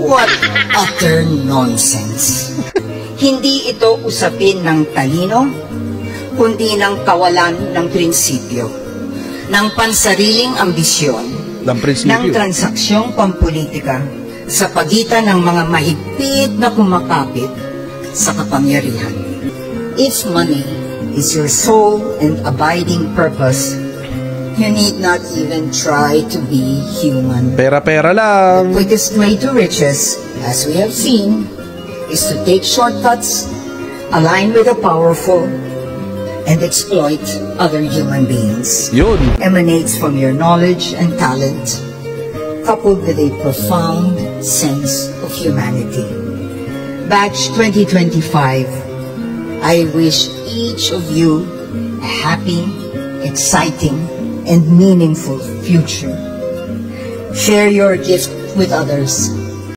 What utter nonsense. Hindi ito usapin ng talino, kundi ng kawalan ng prinsipyo, ng pansariling ambisyon, ng transaksyong pampolitika sa pagitan ng mga mahigpit na kumakapit sa kapangyarihan. If money is your sole and abiding purpose, you need not even try to be human. Pera-pera lang. The quickest way to riches, as we have seen, is to take shortcuts, align with the powerful, and exploit other human beings. Yun. Emanates from your knowledge and talent, coupled with a profound sense of humanity. Batch 2025, I wish each of you a happy, exciting, and meaningful future. Share your gift with others